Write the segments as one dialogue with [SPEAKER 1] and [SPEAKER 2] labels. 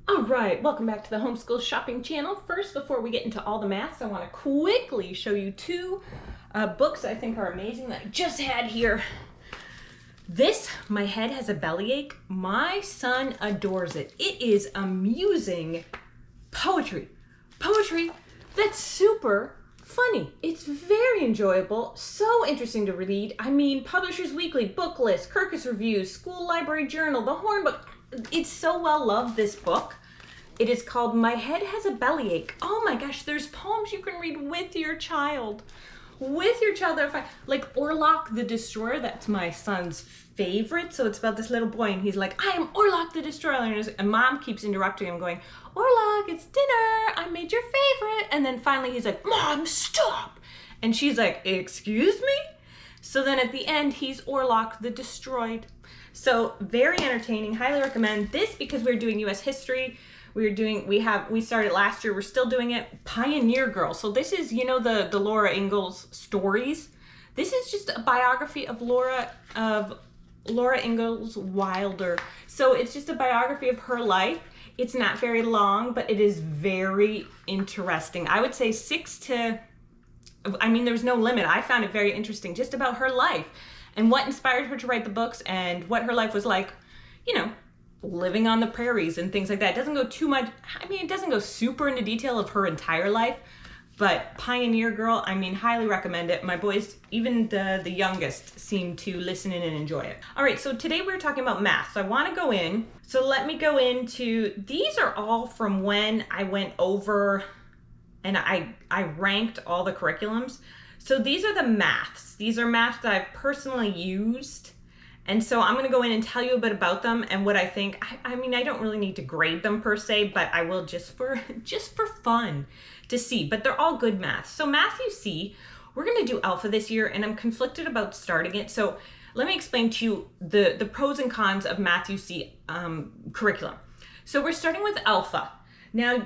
[SPEAKER 1] All right, welcome back to the Homeschool Shopping Channel. First, before we get into all the maths, I want to quickly show you two books I think are amazing that I just had here. This, My Head Has a Bellyache. My son adores it. It is amusing poetry. Poetry that's super funny. It's very enjoyable, so interesting to read. I mean, Publishers Weekly, Book List, Kirkus Reviews, School Library Journal, the Horn Book. It's so well loved, this book. It is called My Head Has a Bellyache. Oh my gosh, there's poems you can read with your child. With your child, they're fine. Like Orlok the Destroyer, that's my son's favorite. So it's about this little boy and he's like, I am Orlok the Destroyer. And mom keeps interrupting him going, Orlok, it's dinner. I made your favorite. And then finally he's like, Mom, stop. And she's like, excuse me? So then at the end, he's Orlok the Destroyed. So very entertaining, highly recommend this because we're doing US history. We started last year, we're still doing it. Pioneer Girl. So this is, you know, the Laura Ingalls stories. This is just a biography of Laura Ingalls Wilder. So it's just a biography of her life. It's not very long, but it is very interesting. I would say there's no limit. I found it very interesting just about her life and what inspired her to write the books and what her life was like, you know, living on the prairies and things like that. It doesn't go too much, it doesn't go super into detail of her entire life, but Pioneer Girl, highly recommend it. My boys, even the youngest, seem to listen in and enjoy it. All right, so today we're talking about math. So I want to go in. So let me go into, these are all from when I went over and I ranked all the curriculums. So these are the maths. These are maths that I've personally used. And so I'm gonna go in and tell you a bit about them and what I think. I don't really need to grade them per se, but I will just for fun to see, but they're all good maths. So Math UC, we're gonna do Alpha this year and I'm conflicted about starting it. So let me explain to you the pros and cons of Math UC curriculum. So we're starting with Alpha. Now,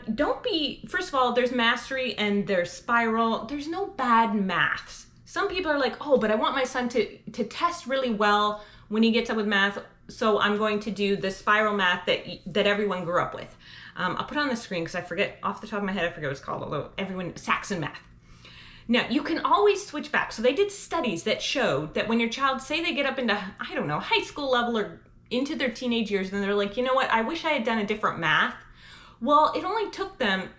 [SPEAKER 1] first of all, there's Mastery and there's Spiral. There's no bad maths. Some people are like, oh, but I want my son to test really well when he gets up with math, so I'm going to do the Spiral Math that everyone grew up with. I'll put it on the screen because I forget, off the top of my head, I forget what it's called, although Saxon Math. Now, you can always switch back. So they did studies that showed that when your child, say they get up into, high school level or into their teenage years, and they're like, you know what, I wish I had done a different math. Well, it only took them,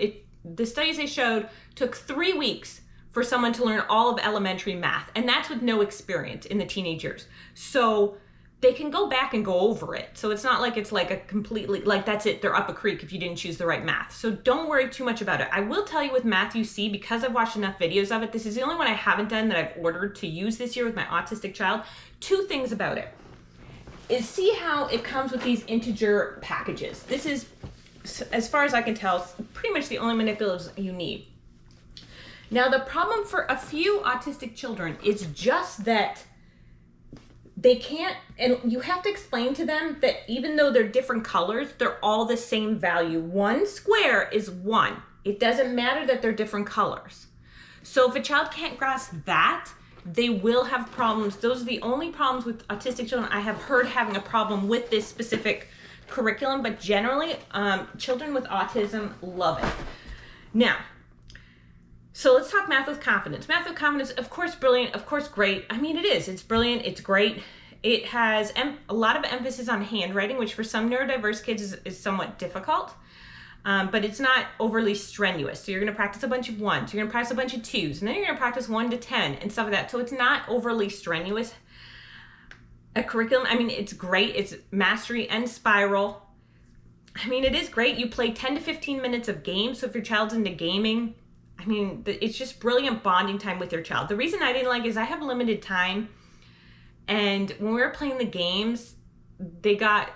[SPEAKER 1] the studies they showed took 3 weeks for someone to learn all of elementary math, and that's with no experience in the teenage years. So they can go back and go over it. So it's not like it's like a completely, like that's it, they're up a creek if you didn't choose the right math. So don't worry too much about it. I will tell you with Math UC, because I've watched enough videos of it, this is the only one I haven't done that I've ordered to use this year with my autistic child. 2 things about it is see how it comes with these integer packages. This is, as far as I can tell, pretty much the only manipulatives you need. Now, the problem for a few autistic children is just that they can't, and you have to explain to them that even though they're different colors, they're all the same value. 1 square is 1. It doesn't matter that they're different colors. So if a child can't grasp that, they will have problems. Those are the only problems with autistic children I have heard having a problem with this specific curriculum, but generally, children with autism love it. Now, so let's talk Math with Confidence. Math with Confidence, of course, brilliant, of course, great. It is, it's brilliant, it's great. It has a lot of emphasis on handwriting, which for some neurodiverse kids is somewhat difficult, but it's not overly strenuous. So you're gonna practice a bunch of 1s, you're gonna practice a bunch of 2s, and then you're gonna practice 1 to 10 and stuff like that. So it's not overly strenuous. A curriculum, it's great, it's Mastery and Spiral. It is great. You play 10 to 15 minutes of games, so if your child's into gaming, it's just brilliant bonding time with your child. The reason I didn't like it is I have limited time, and when we were playing the games, they kept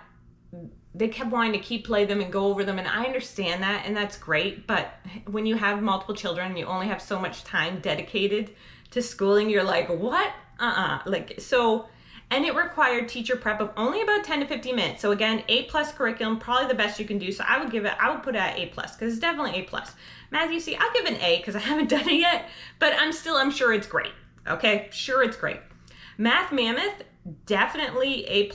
[SPEAKER 1] wanting to keep play them and go over them, and I understand that, and that's great, but when you have multiple children and you only have so much time dedicated to schooling, you're like, what? And it required teacher prep of only about 10 to 15 minutes. So again, A+ curriculum, probably the best you can do. So I would put it at A+, because it's definitely A+. Math UC, I'll give it an A because I haven't done it yet, but I'm sure it's great. Okay, sure it's great. Math Mammoth, definitely A+.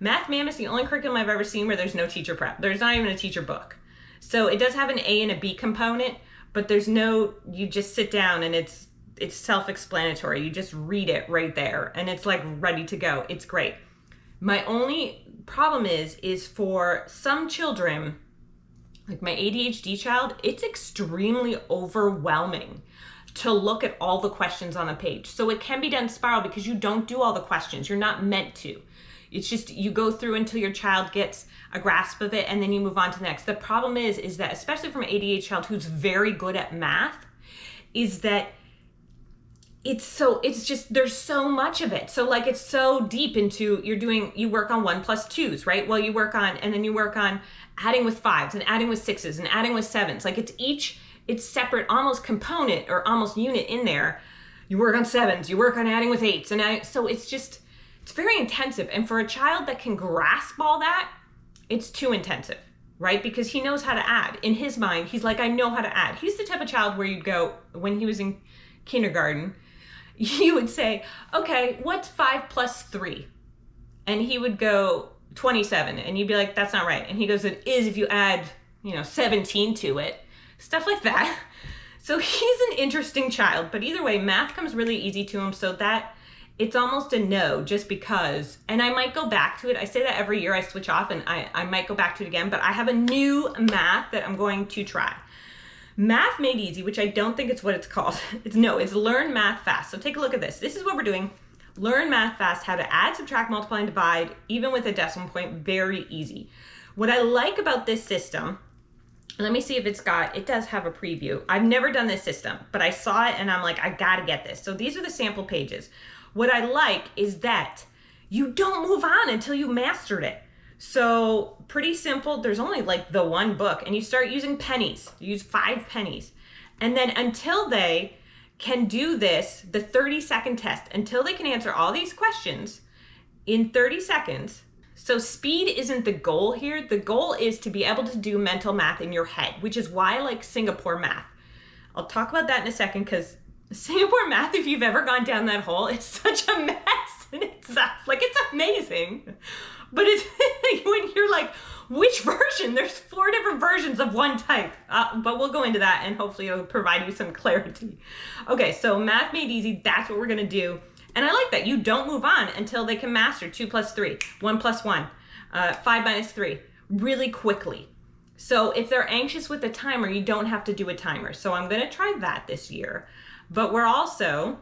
[SPEAKER 1] Math Mammoth is the only curriculum I've ever seen where there's no teacher prep. There's not even a teacher book. So it does have an A and a B component, but there's no, you just sit down and it's self-explanatory. You just read it right there and it's like ready to go. It's great. My only problem is for some children, like my ADHD child, it's extremely overwhelming to look at all the questions on a page. So it can be done spiral because you don't do all the questions. You're not meant to. It's just you go through until your child gets a grasp of it and then you move on to the next. The problem is that especially from an ADHD child who's very good at math, is that it's just, there's so much of it. So like it's so deep into, you work on 1 plus 2s, right? Well, you work on adding with 5s and adding with 6s and adding with 7s. Like it's separate, almost component or almost unit in there. You work on 7s, you work on adding with 8s. So it's very intensive. And for a child that can grasp all that, it's too intensive, right? Because he knows how to add. In his mind, he's like, I know how to add. He's the type of child where you'd go, when he was in kindergarten, you would say, okay, what's 5 plus 3? And he would go 27. And you'd be like, that's not right. And he goes, it is if you add, 17 to it. Stuff like that. So he's an interesting child. But either way, math comes really easy to him. So that it's almost a no just because. And I might go back to it. I say that every year I switch off and I might go back to it again. But I have a new math that I'm going to try. Math Made Easy, which I don't think it's what it's called. It's Learn Math Fast. So take a look at this. This is what we're doing. Learn Math Fast, how to add, subtract, multiply, and divide, even with a decimal point, very easy. What I like about this system, let me see if it does have a preview. I've never done this system, but I saw it and I'm like, I gotta get this. So these are the sample pages. What I like is that you don't move on until you mastered it. So pretty simple. There's only like the one book and you start using pennies. You use 5 pennies. And then until they can do this, the 30-second test, until they can answer all these questions in 30 seconds. So speed isn't the goal here. The goal is to be able to do mental math in your head, which is why I like Singapore math. I'll talk about that in a second because Singapore math, if you've ever gone down that hole, it's such a mess in itself. Like it's amazing. But it's when you're like, which version? There's 4 different versions of one type. But we'll go into that and hopefully it'll provide you some clarity. Okay, so Math Made Easy, that's what we're gonna do. And I like that you don't move on until they can master 2 plus 3, 1 plus 1, 5 minus 3, really quickly. So if they're anxious with the timer, you don't have to do a timer. So I'm gonna try that this year. But we're also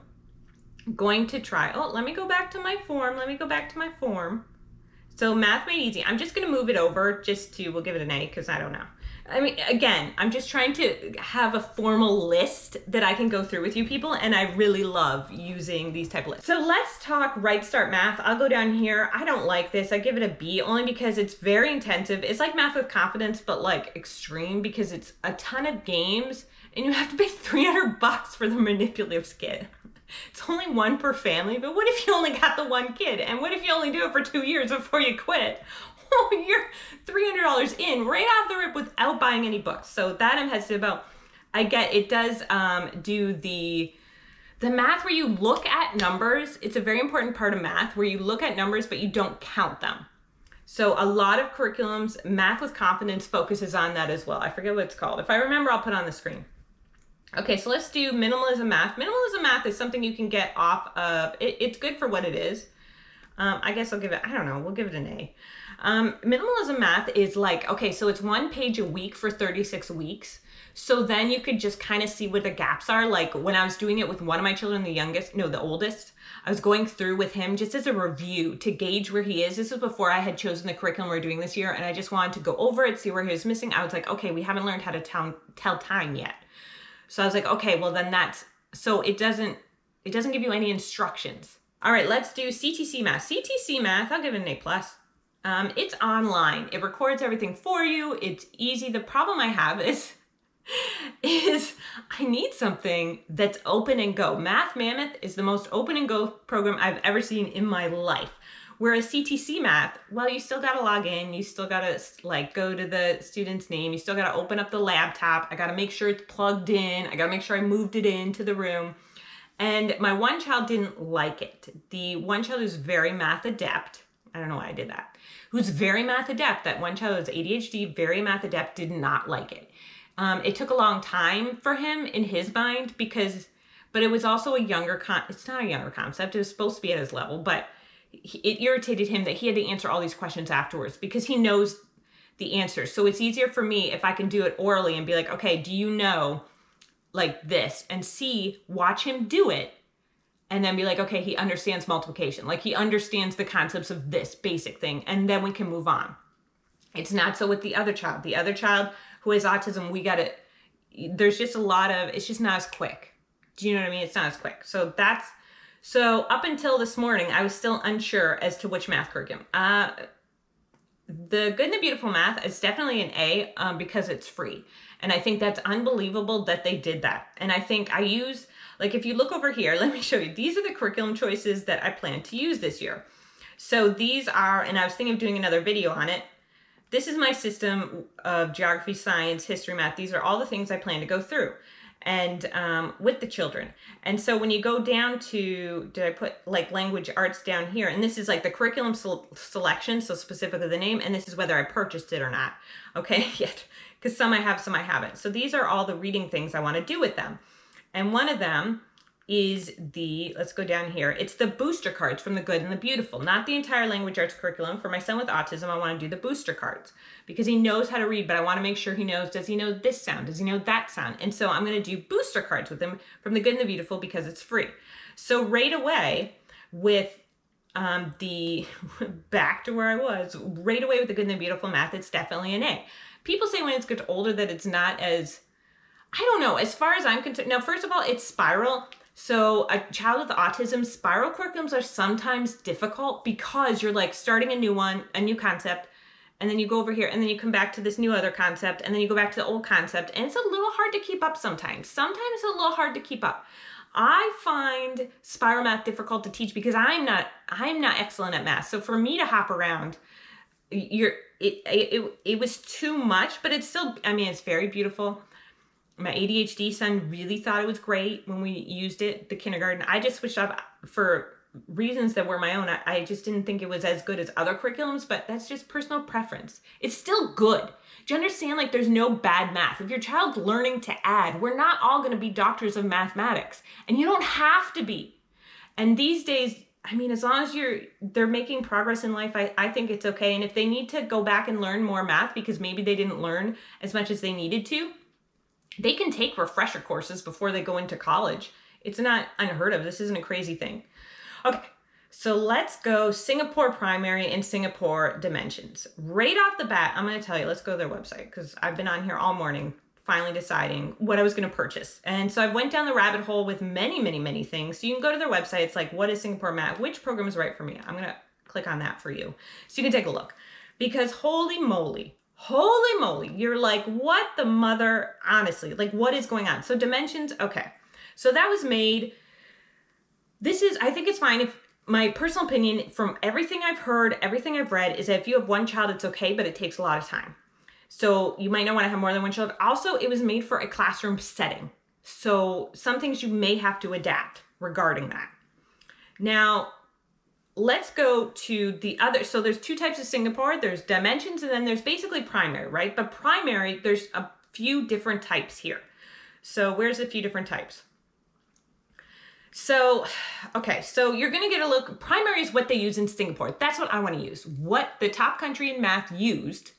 [SPEAKER 1] going to try, let me go back to my form. So Math Made Easy, I'm just gonna move it over we'll give it an A because I don't know. I mean, again, I'm just trying to have a formal list that I can go through with you people, and I really love using these type of lists. So let's talk Right Start Math. I'll go down here. I don't like this. I give it a B only because it's very intensive. It's like Math with Confidence, but like extreme because it's a ton of games and you have to pay $300 for the manipulative kit. It's only 1 per family, but what if you only got the 1 kid? And what if you only do it for 2 years before you quit? Oh, you're $300 in right off the rip without buying any books. So that I'm hesitant about. I get it does do the math where you look at numbers. It's a very important part of math where you look at numbers, but you don't count them. So a lot of curriculums, Math with Confidence focuses on that as well. I forget what it's called. If I remember, I'll put it on the screen. Okay, so let's do Minimalism Math. Minimalism Math is something you can get off of. It's good for what it is. I guess I'll give it, I don't know, we'll give it an A. Minimalism Math is like, okay, so it's 1 page a week for 36 weeks. So then you could just kind of see what the gaps are. Like when I was doing it with one of my children, the oldest, I was going through with him just as a review to gauge where he is. This was before I had chosen the curriculum we're doing this year. And I just wanted to go over it, see where he was missing. I was like, okay, we haven't learned how to tell time yet. So I was like, okay, well then so it doesn't give you any instructions. All right, let's do CTC Math. CTC Math, I'll give it an A+. It's online. It records everything for you. It's easy. The problem I have is I need something that's open and go. Math Mammoth is the most open and go program I've ever seen in my life. Whereas CTC Math, well, you still gotta log in, you still gotta like go to the student's name, you still gotta open up the laptop, I gotta make sure it's plugged in, I gotta make sure I moved it into the room. And my one child didn't like it. The one child is very math adept. I don't know why I did that, who's very math adept. That one child who's ADHD, very math adept, did not like it. It took a long time for him in his mind but it was also it's not a younger concept. It was supposed to be at his level, but it irritated him that he had to answer all these questions afterwards because he knows the answers. So it's easier for me if I can do it orally and be like, okay, do you know like this? And watch him do it. And then be like, okay, he understands multiplication. Like he understands the concepts of this basic thing. And then we can move on. It's not so with the other child. The other child who has autism, there's just it's just not as quick. Do you know what I mean? It's not as quick. So up until this morning, I was still unsure as to which math curriculum. The Good and the Beautiful Math is definitely an A because it's free. And I think that's unbelievable that they did that. And I think if you look over here, let me show you. These are the curriculum choices that I plan to use this year. So these are, and I was thinking of doing another video on it. This is my system of geography, science, history, math. These are all the things I plan to go through and with the children. And so when you go down to, did I put like language arts down here? And this is like the curriculum selection, so specifically the name, and this is whether I purchased it or not. Okay, yet, because some I have, some I haven't. So these are all the reading things I want to do with them. And one of them is let's go down here. It's the booster cards from the Good and the Beautiful, not the entire language arts curriculum. For my son with autism, I want to do the booster cards because he knows how to read, but I want to make sure he knows, does he know this sound? Does he know that sound? And so I'm going to do booster cards with him from the Good and the Beautiful because it's free. So right away with back to where I was, right away with the Good and the Beautiful Math, it's definitely an A. People say when it gets older that it's not as, I don't know, as far as I'm concerned. Now, first of all, it's spiral. So a child with autism, spiral curriculums are sometimes difficult because you're like starting a new concept, and then you go over here, and then you come back to this new other concept, and then you go back to the old concept, and it's a little hard to keep up sometimes. Sometimes it's a little hard to keep up. I find spiral math difficult to teach because I'm not excellent at math. So for me to hop around, it was too much, but it's still, I mean, it's very beautiful. My ADHD son really thought it was great when we used it, the kindergarten. I just switched up for reasons that were my own. I just didn't think it was as good as other curriculums, but that's just personal preference. It's still good. Do you understand? Like, there's no bad math. If your child's learning to add, we're not all going to be doctors of mathematics, and you don't have to be. And these days, I mean, as long as they're making progress in life, I think it's okay. And if they need to go back and learn more math because maybe they didn't learn as much as they needed to, they can take refresher courses before they go into college. It's not unheard of. This isn't a crazy thing. Okay, so let's go Singapore primary and Singapore dimensions. Right off the bat, I'm going to tell you, let's go to their website because I've been on here all morning finally deciding what I was going to purchase. And so I went down the rabbit hole with many, many, many things. So you can go to their website. It's like, what is Singapore Math? Which program is right for me? I'm going to click on that for you so you can take a look. Because holy moly, you're like, what the mother, honestly, like what is going on? So dimensions, okay. So that was made, I think it's fine. If my personal opinion from everything I've heard, everything I've read is that if you have one child, it's okay, but it takes a lot of time. So you might not want to have more than one child. Also, it was made for a classroom setting. So some things you may have to adapt regarding that. Now, let's go to the other. So there's two types of Singapore. There's dimensions and then there's basically primary, right? But primary, there's a few different types here. So where's a few different types? So, okay, so you're going to get a look. Primary is what they use in Singapore. That's what I want to use. What the top country in math used.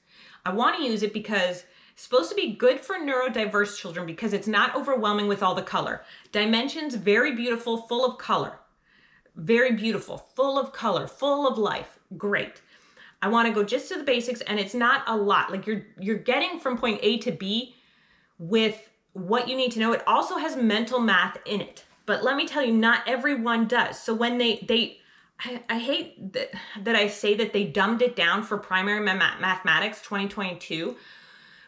[SPEAKER 1] I want to use it because it's supposed to be good for neurodiverse children because it's not overwhelming with all the color. Dimensions, very beautiful, full of color. Very beautiful, full of color, full of life. Great. I want to go just to the basics, and it's not a lot. Like you're getting from point A to B with what you need to know. It also has mental math in it. But let me tell you, not everyone does. So when I hate that I say that they dumbed it down for primary mathematics 2022,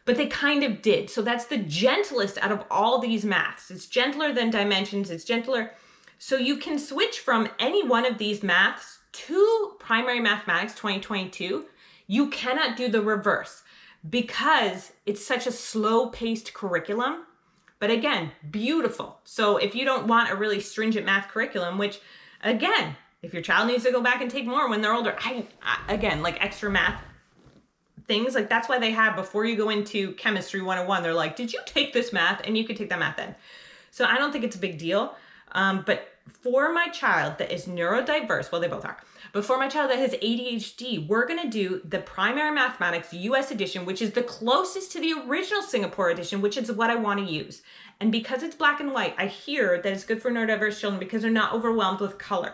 [SPEAKER 1] but they kind of did. So that's the gentlest out of all these maths. It's gentler than dimensions. It's gentler. So you can switch from any one of these maths to primary mathematics 2022. You cannot do the reverse because it's such a slow-paced curriculum. But again, beautiful. So if you don't want a really stringent math curriculum, which again, If your child needs to go back and take more when they're older, again, like extra math things, like that's why they have, before you go into chemistry 101, they're like, did you take this math? And you can take that math then. So I don't think it's a big deal. But for my child that is neurodiverse, well, they both are, but for my child that has ADHD, we're going to do the Primary Mathematics US edition, which is the closest to the original Singapore edition, which is what I want to use. And because it's black and white, I hear that it's good for neurodiverse children because they're not overwhelmed with color.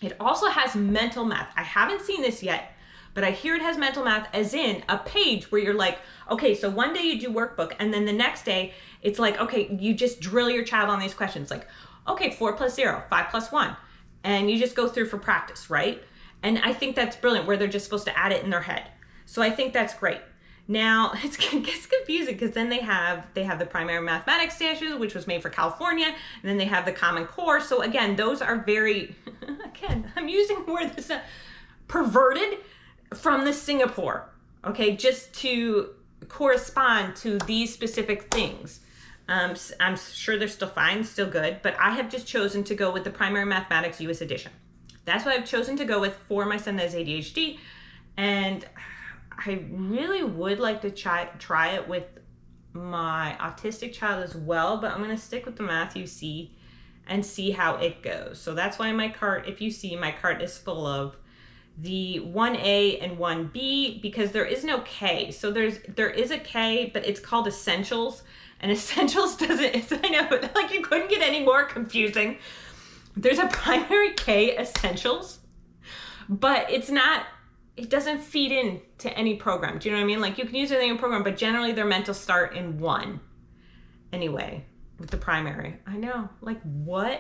[SPEAKER 1] It also has mental math. I haven't seen this yet, but I hear it has mental math, as in a page where you're like, okay, so one day you do workbook, and then the next day it's like, okay, you just drill your child on these questions. Like, okay, 4 plus 0, 5 plus 1. And you just go through for practice, right? And I think that's brilliant, where they're just supposed to add it in their head. So I think that's great. Now, it gets confusing because then they have the Primary Mathematics statute, which was made for California, and then they have the Common Core. So again, those are very, again, I'm using words perverted from the Singapore, okay, just to correspond to these specific things. I'm sure they're still fine, still good, but I have just chosen to go with the Primary Mathematics US edition. That's what I've chosen to go with for my son that has ADHD, and I really would like to try it with my autistic child as well, but I'm going to stick with the Math UC and see how it goes. So that's why my cart, if you see, my cart is full of the 1A and 1B, because there is no K. So there is a K, but it's called Essentials, and Essentials I know, like, you couldn't get any more confusing. There's a primary K Essentials, but it doesn't feed in to any program. Do you know what I mean? Like, you can use it in a program, but generally they're meant to start in 1 anyway with the primary. I know, like, what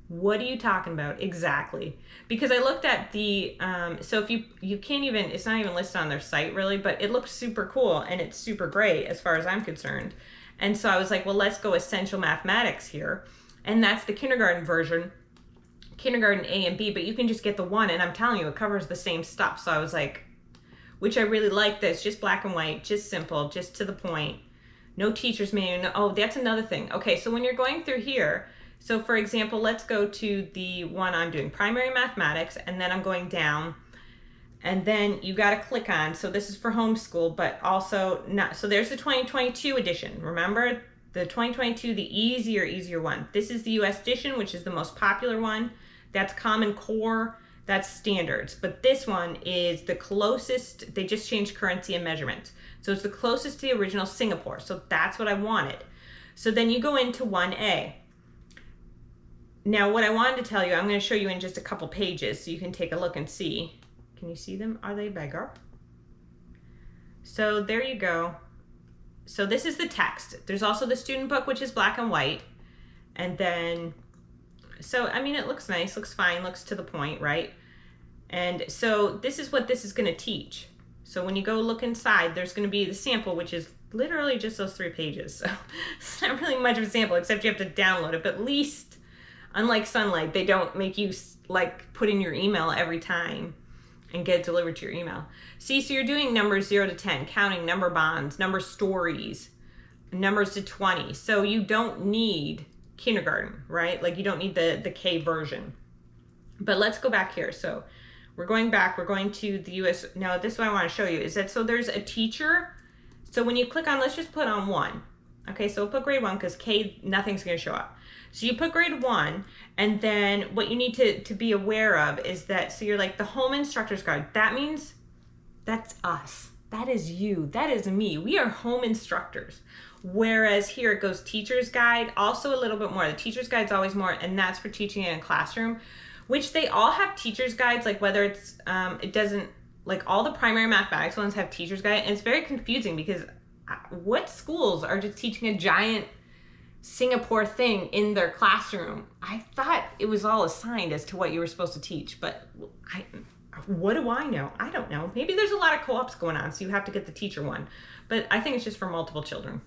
[SPEAKER 1] are you talking about exactly? Because I looked at the, so if you can't even, it's not even listed on their site really, but it looks super cool and it's super great as far as I'm concerned. And so I was like, well, let's go Essential Mathematics here. And that's the kindergarten version, kindergarten A and B, but you can just get the 1, and I'm telling you, it covers the same stuff. So I was like, which I really like this, just black and white, just simple, just to the point. No teacher's manual. Oh, that's another thing. Okay, so when you're going through here, so for example, let's go to the one I'm doing, Primary Mathematics, and then I'm going down, and then you got to click on, so this is for homeschool, but also not, so there's the 2022 edition. Remember the 2022, the easier one. This is the US edition, which is the most popular one. That's Common Core, that's standards. But this one is the closest, they just changed currency and measurement. So it's the closest to the original Singapore. So that's what I wanted. So then you go into 1A. Now, what I wanted to tell you, I'm going to show you in just a couple pages so you can take a look and see. Can you see them? Are they bigger? So there you go. So this is the text. There's also the student book, which is black and white. And then, so, I mean, it looks nice, looks fine, looks to the point, right? And so this is what this is going to teach. So when you go look inside, there's going to be the sample, which is literally just those 3 pages. So it's not really much of a sample, except you have to download it. But at least, unlike Sunlight, they don't make you like put in your email every time and get it delivered to your email. See, so you're doing numbers 0 to 10, counting number bonds, number stories, numbers to 20. So you don't need kindergarten, right? Like, you don't need the K version. But let's go back here. So we're going back, we're going to the US. Now, this is what I want to show you is that, so there's a teacher. So when you click on, let's just put on 1. Okay, so we'll put grade 1 because K, nothing's going to show up. So you put grade 1, and then what you need to be aware of is that, so you're like the home instructor's guide. That means that's us. That is you. That is me. We are home instructors. Whereas here it goes teacher's guide, also a little bit more. The teacher's guide's always more, and that's for teaching in a classroom, which they all have teacher's guides, like whether it's, it doesn't, like all the primary mathematics ones have teacher's guide, and it's very confusing because what schools are just teaching a giant Singapore thing in their classroom? I thought it was all assigned as to what you were supposed to teach, but what do I know? I don't know. Maybe there's a lot of co-ops going on, so you have to get the teacher one, but I think it's just for multiple children.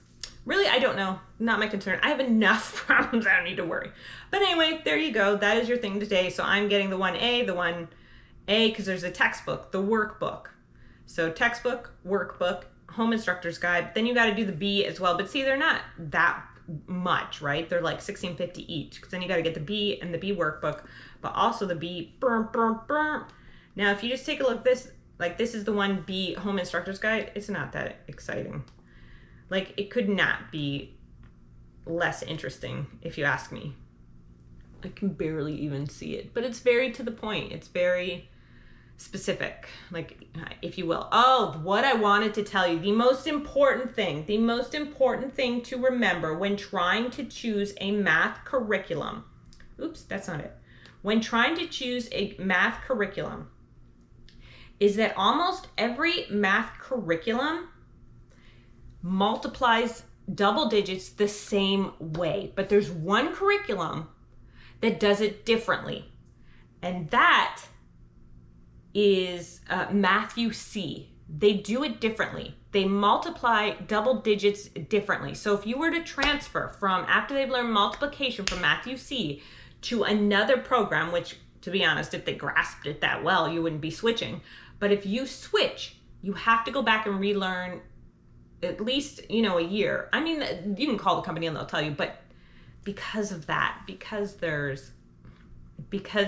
[SPEAKER 1] Really, I don't know. Not my concern. I have enough problems. I don't need to worry. But anyway, there you go. That is your thing today. So I'm getting the 1A, because there's a textbook, the workbook. So textbook, workbook, home instructor's guide. Then you got to do the B as well. But see, they're not that much, right? They're like $16.50 each, because then you got to get the B and the B workbook, but also the B. Now, if you just take a look, this is the one B home instructor's guide. It's not that exciting. Like, it could not be less interesting, if you ask me. I can barely even see it, but it's very to the point. It's very specific, like, if you will. Oh, what I wanted to tell you, the most important thing to remember when trying to choose a math curriculum. Oops, that's not it. When trying to choose a math curriculum is that almost every math curriculum multiplies double digits the same way, but there's one curriculum that does it differently, and that is Matthew C. They do it differently. They multiply double digits differently. So if you were to transfer from, after they've learned multiplication from Matthew C to another program, which, to be honest, if they grasped it that well, you wouldn't be switching. But if you switch, you have to go back and relearn at least, a year. I mean, you can call the company and they'll tell you, but because of that, because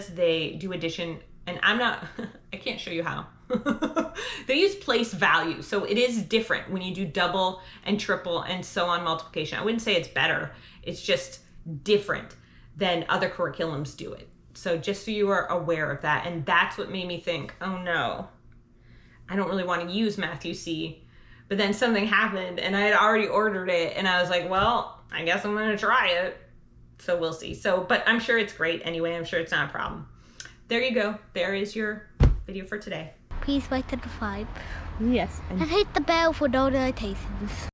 [SPEAKER 1] they do addition, and I can't show you how. They use place value. So it is different when you do double and triple and so on multiplication. I wouldn't say it's better. It's just different than other curriculums do it. So just so you are aware of that. And that's what made me think, oh no, I don't really want to use Matthew C. But then something happened and I had already ordered it. And I was like, well, I guess I'm going to try it. So we'll see. But I'm sure it's great anyway. I'm sure it's not a problem. There you go. There is your video for today.
[SPEAKER 2] Please like and subscribe.
[SPEAKER 1] Yes.
[SPEAKER 2] And hit the bell for notifications.